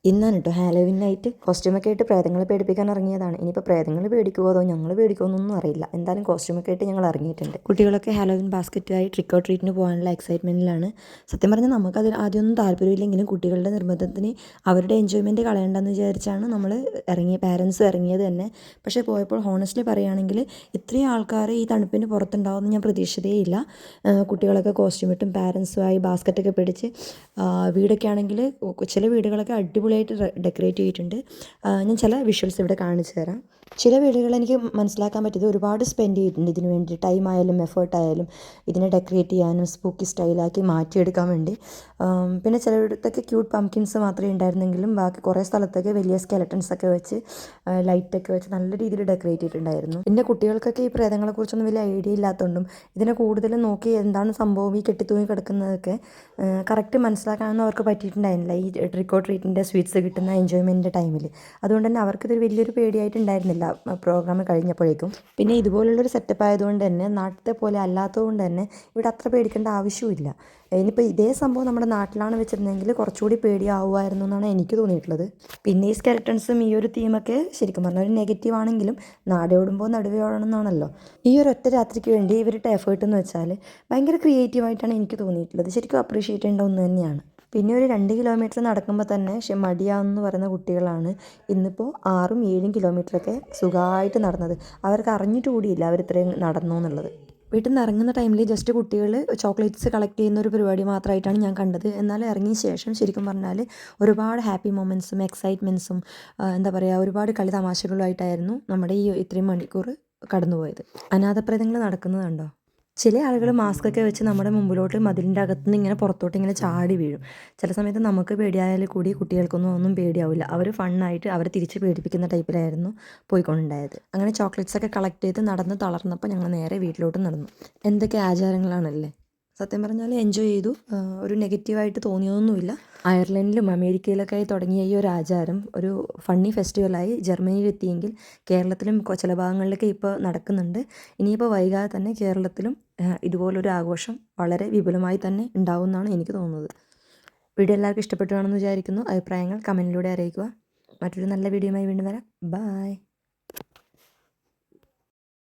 ഇന്നാണ് കേട്ടോ Halloween night. കോസ്റ്റ്യൂമൊക്കെ ആയിട്ട് പ്രേതങ്ങളെ പേടിപ്പിക്കാൻ ഇറങ്ങിയതാണ്. ഇനിയിപ്പോൾ പ്രേതങ്ങൾ പേടിക്കുമോ അതോ ഞങ്ങൾ പേടിക്കുമോ എന്നൊന്നും അറിയില്ല. എന്തായാലും കോസ്റ്റ്യൂമൊക്കെ ആയിട്ട് ഞങ്ങൾ ഇറങ്ങിയിട്ടുണ്ട്. കുട്ടികളൊക്കെ ഹാലോവിൻ ബാസ്ക്കറ്റുമായി ട്രിക്ക് ഓർ ട്രീറ്റിന് പോകാനുള്ള എക്സൈറ്റ്മെൻറ്റിലാണ്. സത്യം പറഞ്ഞാൽ നമുക്കതിൽ ആദ്യമൊന്നും താല്പര്യമില്ലെങ്കിലും കുട്ടികളുടെ നിർബന്ധത്തിന് അവരുടെ എൻജോയ്മെൻറ്റ് കളയണ്ടെന്ന് വിചാരിച്ചാണ് നമ്മൾ പാരൻസ് ഇറങ്ങിയത് തന്നെ. പക്ഷേ പോയപ്പോൾ ഹോണസ്റ്റ്ലി പറയുകയാണെങ്കിൽ ഇത്രയും ആൾക്കാർ ഈ തണുപ്പിന് പുറത്തുണ്ടാവുമെന്ന് ഞാൻ പ്രതീക്ഷിച്ചതേയില്ല. കുട്ടികളൊക്കെ കോസ്റ്റ്യൂം ഇട്ടും പാരൻസുമായി ബാസ്ക്കറ്റൊക്കെ പിടിച്ച് വീടൊക്കെ ആണെങ്കിൽ ചില വീടുകളൊക്കെ അടിപൊളിയായിട്ട് ഡെക്കറേറ്റ് ചെയ്തിട്ടുണ്ട്. ഞാൻ ചില വിഷ്വൽസ് ഇവിടെ കാണിച്ചു തരാം. ചില വീടുകൾ എനിക്ക് മനസ്സിലാക്കാൻ പറ്റിയത് ഒരുപാട് സ്പെൻഡ് ചെയ്തിട്ടുണ്ട് ഇതിനു വേണ്ടി. ടൈം ആയാലും എഫേർട്ടായാലും ഇതിനെ ഡെക്കറേറ്റ് ചെയ്യാനും സ്പൂക്കി സ്റ്റൈലാക്കി മാറ്റിയെടുക്കാൻ വേണ്ടി. പിന്നെ ചിലയിടത്തൊക്കെ ക്യൂട്ട് പംകിൻസ് മാത്രമേ ഉണ്ടായിരുന്നെങ്കിലും ബാക്കി കുറേ സ്ഥലത്തൊക്കെ വലിയ സ്കെലറ്റൻസൊക്കെ വെച്ച് ലൈറ്റൊക്കെ വെച്ച് നല്ല രീതിയിൽ ഡെക്കറേറ്റ് ചെയ്തിട്ടുണ്ടായിരുന്നു. പിന്നെ കുട്ടികൾക്കൊക്കെ ഈ പ്രേതങ്ങളെക്കുറിച്ചൊന്നും വലിയ ഐഡിയ ഇല്ലാത്തതുകൊണ്ടും ഇതിനെ കൂടുതലും നോക്കി എന്താണ് സംഭവം ഈ കെട്ടിത്തൂങ്ങി കിടക്കുന്നതൊക്കെ കറക്റ്റ് മനസ്സിലാക്കാനൊന്നും അവർക്ക് പറ്റിയിട്ടുണ്ടായിരുന്നില്ല ഈ ട്രിക്ക് ഓർ ട്രീറ്റിൻ്റെ സ്വീറ്റ്സ് കിട്ടുന്ന എൻജോയ്മെൻറ്റിൻ്റെ ടൈമിൽ. അതുകൊണ്ട് തന്നെ അവർക്കിതൊരു വലിയൊരു പേടിയായിട്ടുണ്ടായിരുന്നില്ല പ്രോഗ്രാം കഴിഞ്ഞപ്പോഴേക്കും. പിന്നെ ഇതുപോലുള്ളൊരു സെറ്റപ്പ് ആയതുകൊണ്ട് തന്നെ നാട്ടിലത്തെ പോലെ അല്ലാത്തതുകൊണ്ട് തന്നെ ഇവിടെ അത്ര പേടിക്കേണ്ട ആവശ്യമില്ല. ഇനിയിപ്പോൾ ഇതേ സംഭവം നമ്മുടെ നാട്ടിലാണ് വെച്ചിരുന്നെങ്കിൽ കുറച്ചുകൂടി പേടിയാവുമായിരുന്നു എന്നാണ് എനിക്ക് തോന്നിയിട്ടുള്ളത്. പിന്നെ ഈ സ്കെലറ്റൺസും ഈ ഒരു തീമൊക്കെ ശരിക്കും പറഞ്ഞാൽ ഒരു നെഗറ്റീവ് ആണെങ്കിലും നാടോടുമ്പോൾ നടുവേ ഓടണം എന്നാണല്ലോ. ഈ ഒരു ഒറ്റ രാത്രിക്ക് വേണ്ടി ഇവരുടെ എഫേർട്ട് എന്ന് വെച്ചാൽ ഭയങ്കര ക്രിയേറ്റീവായിട്ടാണ് എനിക്ക് തോന്നിയിട്ടുള്ളത്. ശരിക്കും അപ്രീഷിയേറ്റ് ചെയ്യേണ്ട ഒന്ന് തന്നെയാണ്. പിന്നെ ഒരു 2 കിലോമീറ്റർ നടക്കുമ്പോൾ തന്നെ മടിയാവെന്ന് പറയുന്ന കുട്ടികളാണ് ഇന്നിപ്പോൾ 6ഉം 7ഉം കിലോമീറ്ററൊക്കെ സുഖമായിട്ട് നടന്നത്. അവർക്ക് അറിഞ്ഞിട്ട് കൂടിയില്ല അവരിത്രയും നടന്നു എന്നുള്ളത്. വീട്ടിൽ നിന്ന് ഇറങ്ങുന്ന ടൈമിൽ ജസ്റ്റ് കുട്ടികൾ ചോക്ലേറ്റ്സ് കളക്ട് ചെയ്യുന്ന ഒരു പരിപാടി മാത്രമായിട്ടാണ് ഞാൻ കണ്ടത്. എന്നാൽ ഇറങ്ങിയ ശേഷം ശരിക്കും പറഞ്ഞാൽ ഒരുപാട് ഹാപ്പി മൊമെൻറ്റ്സും എക്സൈറ്റ്മെൻറ്റ്സും എന്താ പറയുക ഒരുപാട് കളി തമാശകളുമായിട്ടായിരുന്നു നമ്മുടെ ഈ ഇത്രയും മണിക്കൂർ കടന്നുപോയത്. അനാഥപ്രേതങ്ങൾ നടക്കുന്നത് കണ്ടോ? ചില ആളുകൾ മാസ്കൊക്കെ വെച്ച് നമ്മുടെ മുമ്പിലോട്ട് മതിലിൻ്റെ അകത്തുനിന്ന് ഇങ്ങനെ പുറത്തോട്ട് ഇങ്ങനെ ചാടി വീഴും. ചില സമയത്ത് നമുക്ക് പേടിയായാലും കൂടി കുട്ടികൾക്കൊന്നും ഒന്നും പേടിയാവില്ല. അവർ ഫണ്ണായിട്ട് അവരെ തിരിച്ച് പേടിപ്പിക്കുന്ന ടൈപ്പിലായിരുന്നു പോയിക്കൊണ്ടുണ്ടായത്. അങ്ങനെ ചോക്ലേറ്റ്സൊക്കെ കളക്ട് ചെയ്ത് നടന്ന് തളർന്നപ്പോൾ ഞങ്ങൾ നേരെ വീട്ടിലോട്ട് നടന്നു. എന്തൊക്കെ ആചാരങ്ങളാണല്ലേ. സത്യം പറഞ്ഞാൽ എൻജോയ് ചെയ്തു. ഒരു നെഗറ്റീവായിട്ട് തോന്നിയൊന്നുമില്ല. അയർലൻഡിലും അമേരിക്കയിലൊക്കെ ആയി തുടങ്ങിയ ഈ ഒരു ആചാരം ഒരു ഫണ്ണി ഫെസ്റ്റിവലായി ജർമ്മനിയിലെത്തിയെങ്കിൽ കേരളത്തിലും ചില ഭാഗങ്ങളിലൊക്കെ ഇപ്പോൾ നടക്കുന്നുണ്ട്. ഇനിയിപ്പോൾ വൈകാതെ തന്നെ കേരളത്തിലും ഇതുപോലൊരു ആഘോഷം വളരെ വിപുലമായി തന്നെ ഉണ്ടാവും എന്നാണ് എനിക്ക് തോന്നുന്നത്. വീഡിയോ എല്ലാവർക്കും ഇഷ്ടപ്പെട്ടു കാണുമെന്ന് വിചാരിക്കുന്നു. അഭിപ്രായങ്ങൾ കമൻറ്റിലൂടെ അറിയിക്കുക. മറ്റൊരു നല്ല വീഡിയോയുമായി വീണ്ടും വരാം. ബൈ.